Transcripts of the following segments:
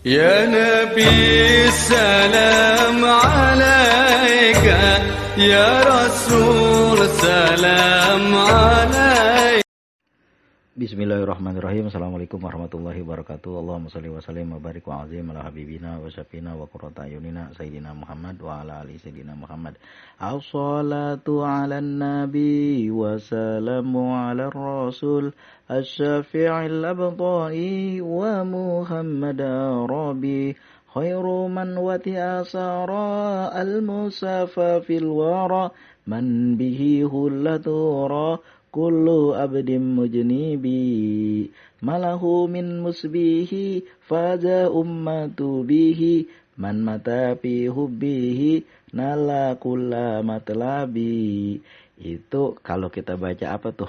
يا نبي السلام عليك يا رسول سلام عليك. Bismillahirrahmanirrahim. Assalamualaikum warahmatullahi wabarakatuh. Allahumma shalli wa sallim wa barik wa azim ala habibina wa syafina wa qurrata ayunina sayyidina Muhammad wa ala ali sayyidina Muhammad. As-salatu ala nabi wa salamu ala rasul asy-syafi'il abta'i wa Muhammad Rabbi khairu man wati'a sara al-musafa fil wara man bihi hullatura kullu abdim mujnibi malahu min musbihi faza ummatu bihi man mata fi hubbihi nala kulla matlabi. Itu kalau kita baca apa tuh,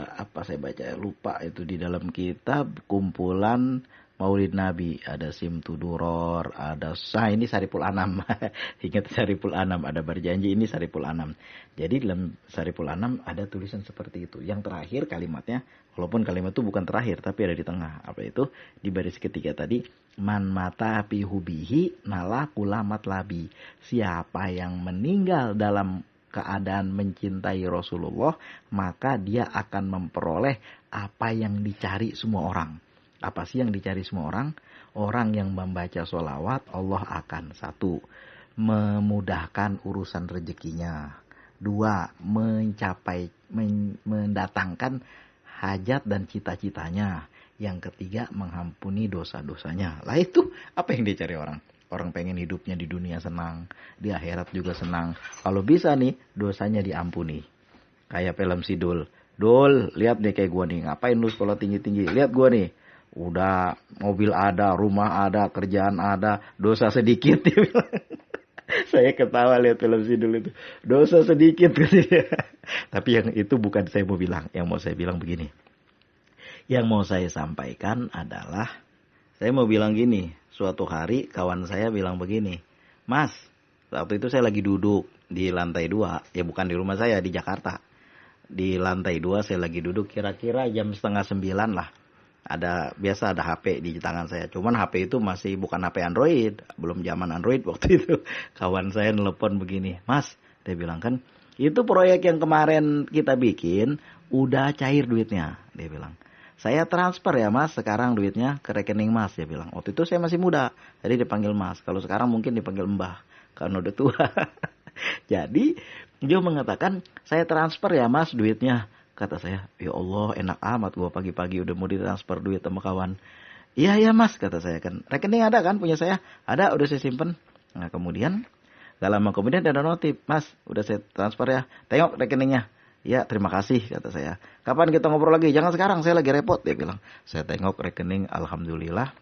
apa saya baca lupa, itu di dalam kitab kumpulan Maulid Nabi, ada Simtuduror, ada ini Saripul Anam. Ingat Saripul Anam, ada berjanji, ini Saripul Anam. Jadi dalam Saripul Anam ada tulisan seperti itu. Yang terakhir kalimatnya, walaupun kalimat itu bukan terakhir tapi ada di tengah. Apa itu? Di baris ketiga tadi, man mata pihubihi nala kulamat labi. Siapa yang meninggal dalam keadaan mencintai Rasulullah, maka dia akan memperoleh apa yang dicari semua orang. Apa sih yang dicari semua orang? Orang yang membaca sholawat, Allah akan satu, memudahkan urusan rezekinya. Dua, mendatangkan hajat dan cita-citanya. Yang ketiga, mengampuni dosa-dosanya. Lah itu, apa yang dicari orang? Orang pengen hidupnya di dunia senang, di akhirat juga senang. Kalau bisa nih, dosanya diampuni. Kayak film si Dul. Dul, lihat deh kayak gua nih. Ngapain lu sekolah tinggi-tinggi? Lihat gua nih. Udah mobil ada, rumah ada, kerjaan ada, dosa sedikit. Saya ketawa lihat film Sidul itu. Dosa sedikit. Tapi yang itu bukan saya mau bilang. Yang mau saya bilang begini. Yang mau saya sampaikan adalah, saya mau bilang gini. Suatu hari kawan saya bilang begini. Mas, waktu itu saya lagi duduk di lantai 2. Ya bukan di rumah saya, di Jakarta. Di lantai 2 saya lagi duduk kira-kira jam 8:30 lah. Biasa ada HP di tangan saya. Cuman HP itu masih bukan HP Android. Belum zaman Android waktu itu. Kawan saya nelpon begini. Mas, dia bilang kan, itu proyek yang kemarin kita bikin, udah cair duitnya. Dia bilang, saya transfer ya mas, sekarang duitnya ke rekening mas. Dia bilang, waktu itu saya masih muda. Jadi dipanggil mas. Kalau sekarang mungkin dipanggil mbah. Karena udah tua. Jadi, dia mengatakan, saya transfer ya mas duitnya. Kata saya, ya Allah enak amat gua pagi-pagi udah mau ditransfer duit sama kawan. Iya ya mas, kata saya kan. Rekening ada kan punya saya? Ada, udah saya simpen. Nah kemudian, gak lama kemudian ada notif. Mas, udah saya transfer ya. Tengok rekeningnya. Ya terima kasih, kata saya. Kapan kita ngobrol lagi? Jangan sekarang, saya lagi repot. Dia bilang. Saya tengok rekening, alhamdulillah.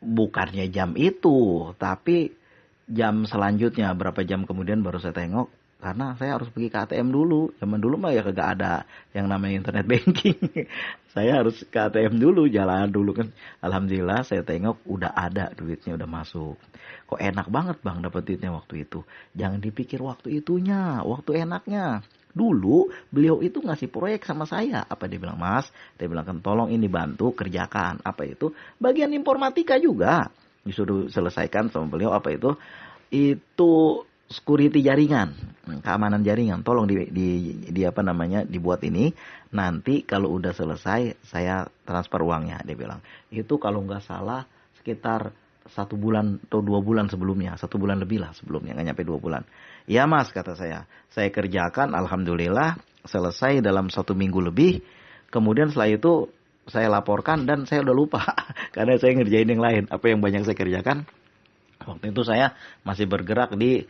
Bukannya jam itu, tapi jam selanjutnya. Berapa jam kemudian baru saya tengok. Karena saya harus pergi ke ATM dulu. Zaman dulu mah ya kagak ada yang namanya internet banking. Saya harus ke ATM dulu, jalan dulu kan. Alhamdulillah saya tengok udah ada duitnya, udah masuk. Kok enak banget bang dapat duitnya waktu itu. Jangan dipikir waktu itunya, waktu enaknya. Dulu beliau itu ngasih proyek sama saya. Apa dia bilang, mas? Dia bilang kan tolong ini bantu kerjakan. Apa itu? Bagian informatika juga. Disuruh selesaikan sama beliau apa itu? Itu security jaringan, keamanan jaringan, tolong di apa namanya dibuat ini. Nanti kalau udah selesai saya transfer uangnya. Dia bilang itu kalau nggak salah sekitar 1 bulan atau 2 bulan sebelumnya, 1 bulan lebih lah sebelumnya, nggak nyampe 2 bulan. Ya mas, kata saya kerjakan, alhamdulillah selesai dalam 1 minggu lebih. Kemudian setelah itu saya laporkan dan saya udah lupa karena saya ngerjain yang lain. Apa yang banyak saya kerjakan? Waktu itu saya masih bergerak di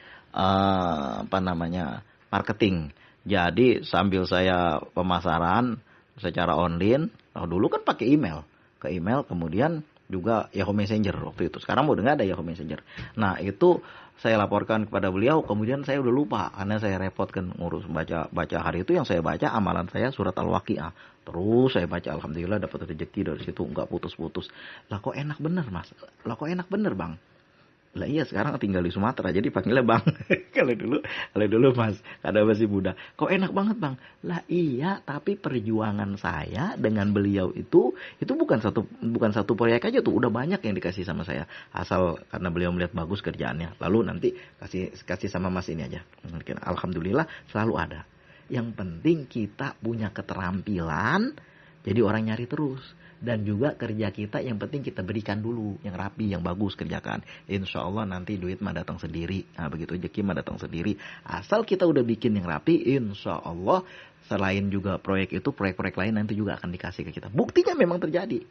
marketing. Jadi sambil saya pemasaran secara online, dulu kan pakai email. Ke email kemudian juga Yahoo Messenger waktu itu. Sekarang udah nggak ada Yahoo Messenger. Nah itu saya laporkan kepada beliau, kemudian saya udah lupa karena saya repot kan ngurus baca hari itu. Yang saya baca amalan saya surat Al-Waqiah. Terus saya baca alhamdulillah dapat rezeki dari situ, nggak putus-putus. Lah kok enak bener mas? Lah kok enak bener bang? Lah iya sekarang tinggal di Sumatera jadi panggilnya Bang. Kalau dulu Mas, kada masih muda. Kok enak banget Bang? Lah iya, tapi perjuangan saya dengan beliau itu bukan satu proyek aja tuh, udah banyak yang dikasih sama saya. Asal karena beliau melihat bagus kerjaannya. Lalu nanti kasih sama Mas ini aja. Alhamdulillah selalu ada. Yang penting kita punya keterampilan, jadi orang nyari terus. Dan juga kerja kita yang penting kita berikan dulu yang rapi, yang bagus kerjakan. Insya Allah nanti duit mah datang sendiri. Nah begitu rezeki mah datang sendiri. Asal kita udah bikin yang rapi, insya Allah selain juga proyek itu, proyek-proyek lain nanti juga akan dikasih ke kita. Buktinya memang terjadi.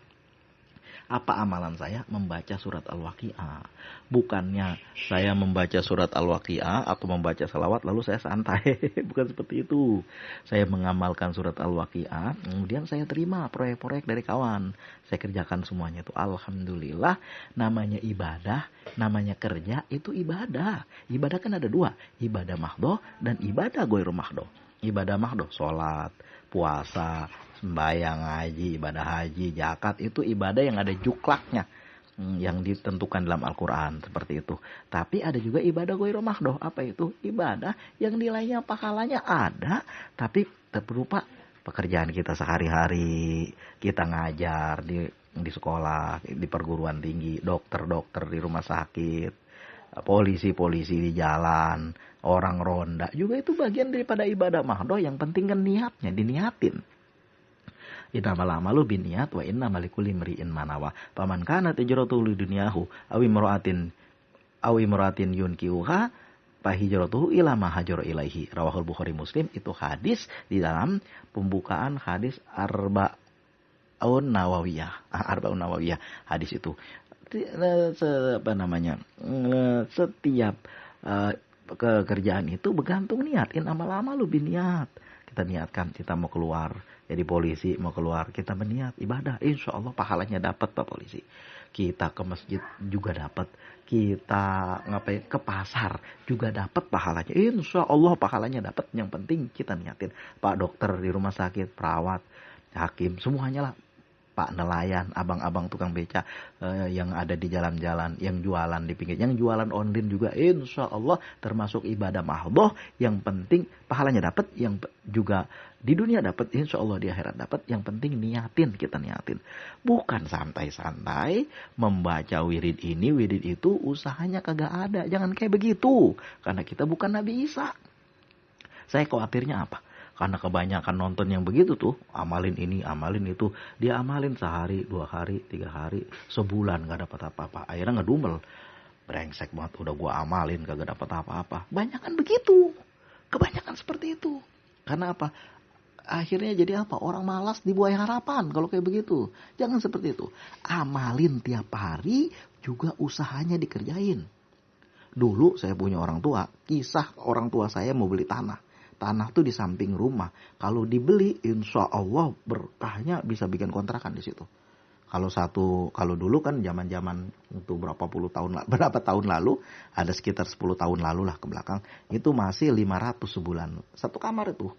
Apa amalan saya? Membaca surat Al-Waqi'ah. Bukannya saya membaca surat Al-Waqi'ah atau membaca salawat lalu saya santai. Bukan seperti itu. Saya mengamalkan surat Al-Waqi'ah, kemudian saya terima proyek-proyek dari kawan. Saya kerjakan semuanya itu. Alhamdulillah, namanya ibadah, namanya kerja itu ibadah. Ibadah kan ada dua. Ibadah mahdoh dan ibadah goiru mahdoh. Ibadah mahdoh, sholat, puasa, sembahyang, haji, ibadah haji, zakat, itu ibadah yang ada juklaknya, yang ditentukan dalam Al-Quran, seperti itu. Tapi ada juga ibadah goiru mahdoh. Apa itu? Ibadah yang nilainya pahalanya ada, tapi berupa pekerjaan kita sehari-hari, kita ngajar di sekolah, di perguruan tinggi, dokter-dokter di rumah sakit, polisi-polisi di jalan, orang ronda, juga itu bagian daripada ibadah mahdoh. Yang penting kan niatnya, diniatin. Innamal a'malu binniyat wa innamal likulli imri'in ma nawa. Faman kanat hijratuhu lidunyahu aw imra'atin yunkihuha fa hijratuhu ila ma hajara ilaihi. Rawahul Bukhari Muslim. Itu hadis di dalam pembukaan hadis Arba'un Nawawiyah. Hadis itu setiap pekerjaan itu bergantung niat. Innamal a'malu binniyat. Kita niatkan kita mau keluar jadi polisi, mau keluar kita berniat ibadah, insya Allah pahalanya dapat Pak Polisi. Kita ke masjid juga dapat, kita ngapain ke pasar juga dapat pahalanya, insya Allah pahalanya dapat. Yang penting kita niatin. Pak dokter di rumah sakit, perawat, hakim, semuanya lah. Pak nelayan, abang-abang tukang beca yang ada di jalan-jalan, yang jualan di pinggir, yang jualan online juga, insya Allah termasuk ibadah mahdoh. Yang penting pahalanya dapat, yang juga di dunia dapat, insya Allah di akhirat dapat. Yang penting niatin, kita niatin. Bukan santai-santai membaca wirid ini, wirid itu, usahanya kagak ada. Jangan kayak begitu, karena kita bukan Nabi Isa. Saya khawatirnya apa? Karena kebanyakan nonton yang begitu tuh, amalin ini, amalin itu. Dia amalin sehari, 2 hari, 3 hari, sebulan gak dapat apa-apa. Akhirnya ngedumel. Brengsek banget, udah gua amalin kagak dapat apa-apa. Kebanyakan begitu. Kebanyakan seperti itu. Karena apa? Akhirnya jadi apa? Orang malas dibuai harapan kalau kayak begitu. Jangan seperti itu. Amalin tiap hari, juga usahanya dikerjain. Dulu saya punya orang tua, kisah orang tua saya mau beli tanah. Tanah tuh di samping rumah. Kalau dibeli, insya Allah berkahnya bisa bikin kontrakan di situ. Kalau dulu kan zaman itu berapa tahun lalu, ada sekitar 10 tahun lalu lah ke belakang, itu masih 500 sebulan. Satu kamar itu.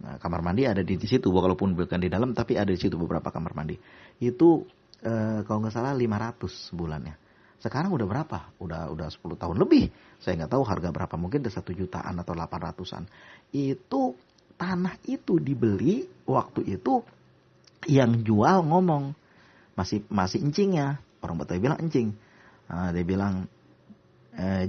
Nah, kamar mandi ada di situ, walaupun bukan di dalam, tapi ada di situ beberapa kamar mandi. Itu kalau nggak salah 500 sebulannya. Sekarang udah berapa? Udah 10 tahun lebih. Saya nggak tahu harga berapa. Mungkin udah 1 jutaan atau 800-an. Itu tanah itu dibeli waktu itu, yang jual ngomong masih encingnya. Orang Betawi bilang encing. Nah, dia bilang,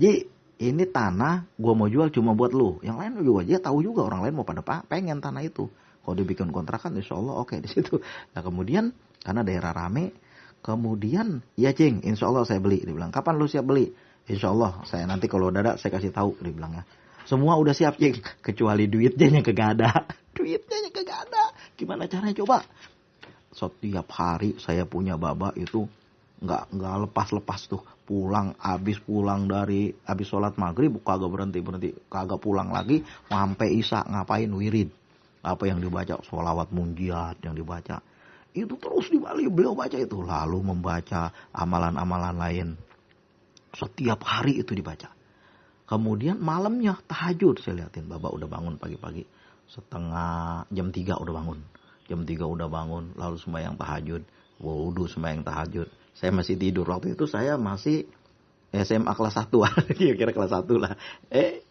Ji, ini tanah gua mau jual cuma buat lu. Yang lain juga dia tahu juga orang lain mau pada pengen tanah itu. Kalau dibikin kontrakan, insya Allah oke di situ. Nah kemudian karena daerah rame. Kemudian, ya Cing, insya Allah saya beli. Dia bilang, kapan lu siap beli? Insya Allah, saya nanti kalau udah ada, saya kasih tahu. Dia bilangnya, semua udah siap Cing, kecuali duitnya yang kagak ada. Duitnya yang kagak ada. Gimana caranya coba? Setiap hari saya punya baba itu, nggak lepas-lepas tuh. Habis sholat maghrib, kagak berhenti. Kagak pulang lagi, sampai isya ngapain wirid. Apa yang dibaca, sholawat munjiat yang dibaca. Itu terus beliau baca itu. Lalu membaca amalan-amalan lain. Setiap hari itu dibaca. Kemudian malamnya tahajud. Saya liatin, Bapak udah bangun pagi-pagi. Jam 3 udah bangun. Jam 3 udah bangun. Lalu sembahyang tahajud. Wudu sembahyang tahajud. Saya masih tidur. Waktu itu saya masih SMA kelas 1, kira-kira kelas 1 lah.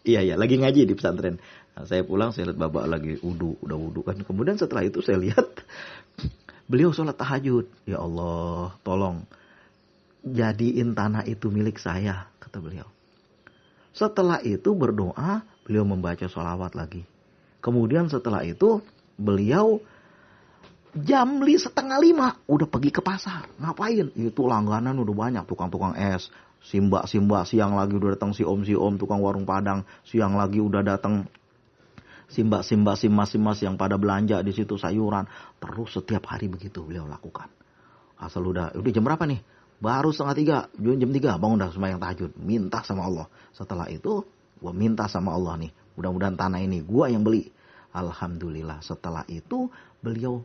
Iya, lagi ngaji di pesantren. Nah, saya pulang, saya lihat bapak lagi udah wudu kan. Kemudian setelah itu saya lihat beliau sholat tahajud. Ya Allah, tolong jadiin tanah itu milik saya, kata beliau. Setelah itu berdoa, beliau membaca sholawat lagi. Kemudian setelah itu beliau jam 4:30 udah pergi ke pasar. Ngapain? Itu langganan udah banyak, tukang-tukang es. Simba, siang lagi udah datang si om tukang warung Padang. Siang lagi udah datang Simba, si mas yang pada belanja di situ sayuran. Terus setiap hari begitu beliau lakukan. Asal udah jam berapa nih? Baru 2:30, jam 3 bangun dah sembahyang tahajud. Minta sama Allah. Setelah itu gua minta sama Allah nih. Mudah-mudahan tanah ini gua yang beli. Alhamdulillah setelah itu beliau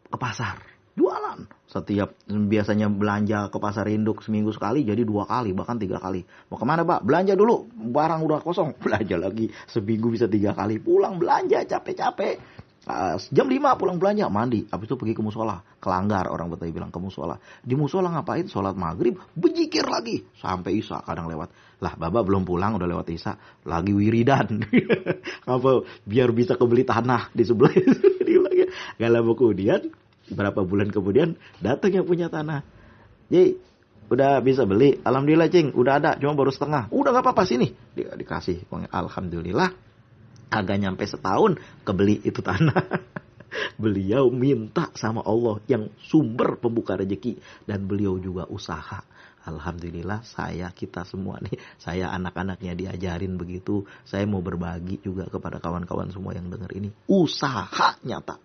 ke pasar. Jualan. Setiap biasanya belanja ke pasar induk seminggu sekali jadi 2 kali bahkan 3 kali. Mau kemana Pak? Belanja dulu. Barang udah kosong. Belanja lagi. Seminggu bisa 3 kali. Pulang belanja capek-capek. Jam 5 pulang belanja. Mandi. Habis itu pergi ke musola. Kelanggar orang Betawi bilang ke musola. Di musola ngapain? Sholat maghrib. Berzikir lagi. Sampai Isya kadang lewat. Lah Bapak belum pulang udah lewat Isya. Lagi wiridan. Apa? Biar bisa kebeli tanah di sebelah. Gak lama kemudian. Berapa bulan kemudian datang yang punya tanah. Jadi udah bisa beli. Alhamdulillah Cing. Udah ada. Cuma baru setengah. Udah gak apa-apa sini. Dikasih. Alhamdulillah. Agak nyampe setahun kebeli itu tanah. Beliau minta sama Allah yang sumber pembuka rezeki. Dan beliau juga usaha. Alhamdulillah kita semua nih. Saya anak-anaknya diajarin begitu. Saya mau berbagi juga kepada kawan-kawan semua yang dengar ini. Usaha nyata.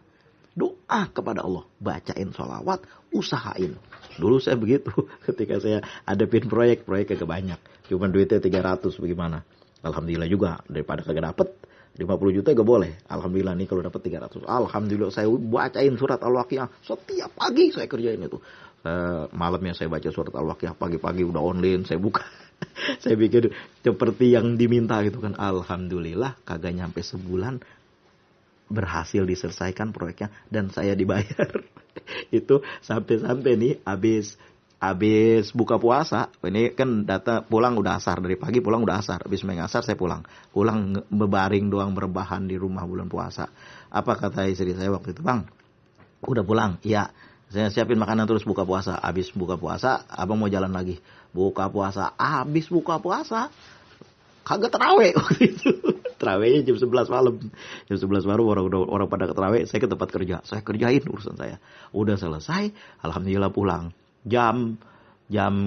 Doa kepada Allah. Bacain sholawat. Usahain. Dulu saya begitu. Ketika saya hadapin proyeknya kebanyak. Cuma duitnya 300 bagaimana. Alhamdulillah juga. Daripada kagak dapet 50 juta gak boleh. Alhamdulillah nih kalau dapat 300. Alhamdulillah saya bacain surat Al-Waqiah. Setiap pagi saya kerjain itu. Malamnya saya baca surat Al-Waqiah. Pagi-pagi udah online saya buka. Saya pikir seperti yang diminta gitu kan. Alhamdulillah kagak nyampe sebulan berhasil diselesaikan proyeknya dan saya dibayar. Itu sampai nih habis buka puasa. Ini kan pulang udah asar, dari pagi pulang udah asar. Habis main asar saya pulang bebaring doang, berbahan di rumah bulan puasa. Apa kata istri saya waktu itu, Bang? Udah pulang? Iya. Saya siapin makanan terus buka puasa. Habis buka puasa, Abang mau jalan lagi. Buka puasa, habis buka puasa kagak terawih waktu itu. Terawihnya jam 11 malam. Jam 11 baru orang pada terawih, saya ke tempat kerja. Saya kerjain urusan saya. Udah selesai, alhamdulillah pulang. Jam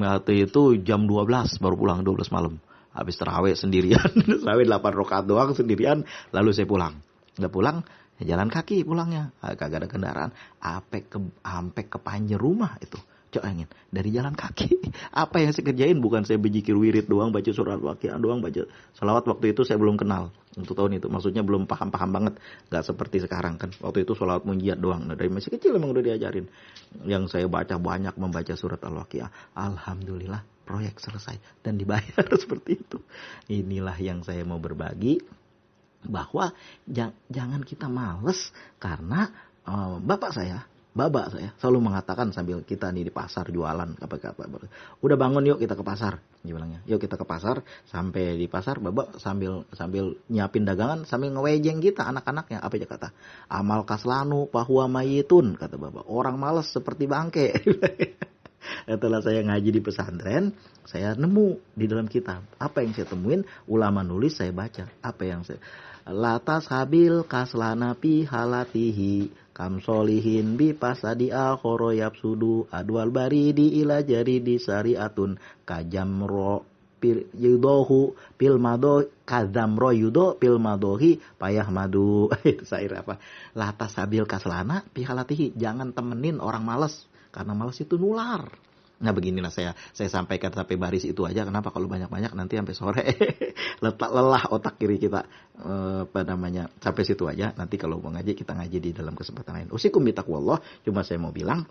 waktu itu jam 12 baru pulang, 12 malam. Habis terawih sendirian. Terawih 8 rakaat doang sendirian, lalu saya pulang. Udah pulang, jalan kaki pulangnya. Kagak ada kendaraan. Sampai ke panjer rumah itu. Coba dari jalan kaki. Apa yang saya kerjain? Bukan saya berzikir wirid doang, baca surat Waqiah doang, baca salawat. Waktu itu saya belum kenal. Untuk tahun itu maksudnya belum paham banget. Gak seperti sekarang kan. Waktu itu salawat munjiat doang. Nah, dari masih kecil emang udah diajarin. Yang saya baca banyak membaca surat Al-Waqiah. Alhamdulillah proyek selesai dan dibayar seperti itu. Inilah yang saya mau berbagi. Bahwa jangan kita males karena bapak saya selalu mengatakan sambil kita nih di pasar jualan apa udah bangun yuk kita ke pasar, dia bilangnya. Yuk kita ke pasar. Sampai di pasar bapak sambil nyiapin dagangan sambil ngewejeng kita anak-anaknya. Apa aja kata? Amal kaslanu fahuwa mayitun, kata bapak. Orang malas seperti bangke. Setelah saya ngaji di pesantren, saya nemu di dalam kitab. Apa yang saya temuin? Ulama nulis, saya baca. Apa yang saya latas habil kaslana pi halatihi kam solihin bi pasadi akhoro yapsudu adwal baridi ila jaridi syariatun kajamro pil yudohu pil mado kazamro yudo pil madohi payah madu. Itu syair apa? Latas habil kaslana pi halatihi, jangan temenin orang malas karena malas itu nular. Nah beginilah saya sampaikan sampai baris itu aja. Kenapa? Kalau banyak-banyak nanti sampai sore lelah otak kiri kita sampai situ aja. Nanti kalau mau ngaji kita ngaji di dalam kesempatan lain. Usikum bitaqwallah. Cuma saya mau bilang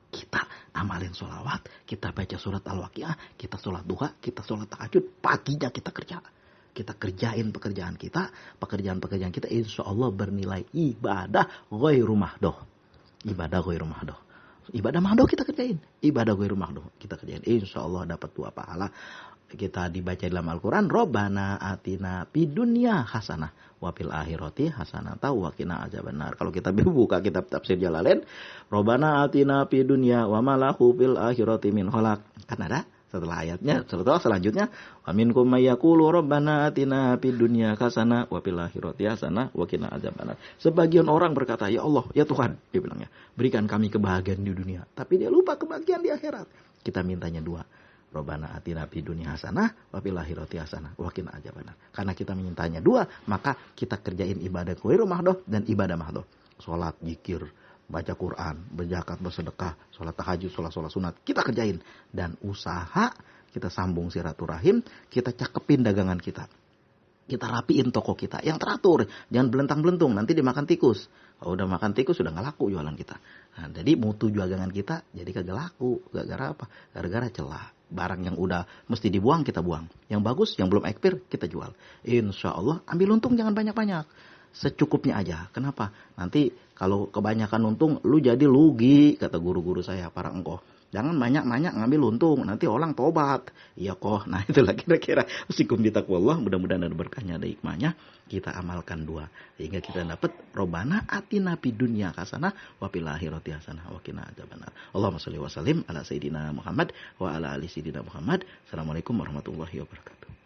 kita amalin sholawat, kita baca surat Al-Waqiah, kita sholat duha, kita sholat tahajud, paginya kita kerja. Kita kerjain pekerjaan kita insya Allah bernilai ibadah ghairu mahdoh. Ibadah mahdoh kita kerjain. Insya Allah dapat 2 pahala. kita dibaca dalam Al-Quran, Robbana atina fid dunya hasanah wa fil akhirati hasanah wa qina adzabannar. Kalau kita buka kitab tafsir Jalalain, Robbana atina fid dunya wa ma lahu fil akhirati min khalaq. Kan ada setelah ayatnya, selanjutnya wa minkum may yaqulu Robbana atina fid dunya hasanah wa fil akhirati hasanah wa qina adzabannar. Sebagian orang berkata, ya Allah, ya Tuhan, dia bilangnya, berikan kami kebahagiaan di dunia, tapi dia lupa kebahagiaan di akhirat. Kita mintanya dua, Robbana atina fid dunya hasanah wa fil akhirati hasanah wa qina adzabannar. Karena kita mintanya dua, maka kita kerjain ibadah ghairu mahdoh dan ibadah mahdoh. Salat, zikir, baca Quran, berzakat, bersedekah, sholat tahajud, sholat sunat, kita kerjain. Dan usaha, kita sambung silaturahim, kita cakepin dagangan kita. Kita rapiin toko kita yang teratur, jangan belentang-belentung, nanti dimakan tikus. Kalau udah makan tikus sudah nggak laku jualan kita. Nah, jadi mutu dagangan kita jadi kagak laku. Gara-gara apa? Gara-gara celah. Barang yang udah mesti dibuang kita buang. Yang bagus, yang belum expire kita jual. Insya Allah ambil untung jangan banyak-banyak. Secukupnya aja. Kenapa? Nanti kalau kebanyakan untung lu jadi lugi, kata guru-guru saya, para engkoh. Jangan banyak-banyak ngambil untung, nanti orang tobat. Iya kok. Nah itulah kira-kira usikum bitaqwallah. Mudah-mudahan ada berkahnya, ada hikmahnya. Kita amalkan dua. Sehingga kita dapat Robbana atina fid dunya hasanah wa fil akhirati hasanah wa qina adzabannar. Allahumma shalli wa sallim ala sayyidina Muhammad wa ala ali sayyidina Muhammad. Assalamualaikum warahmatullahi wabarakatuh.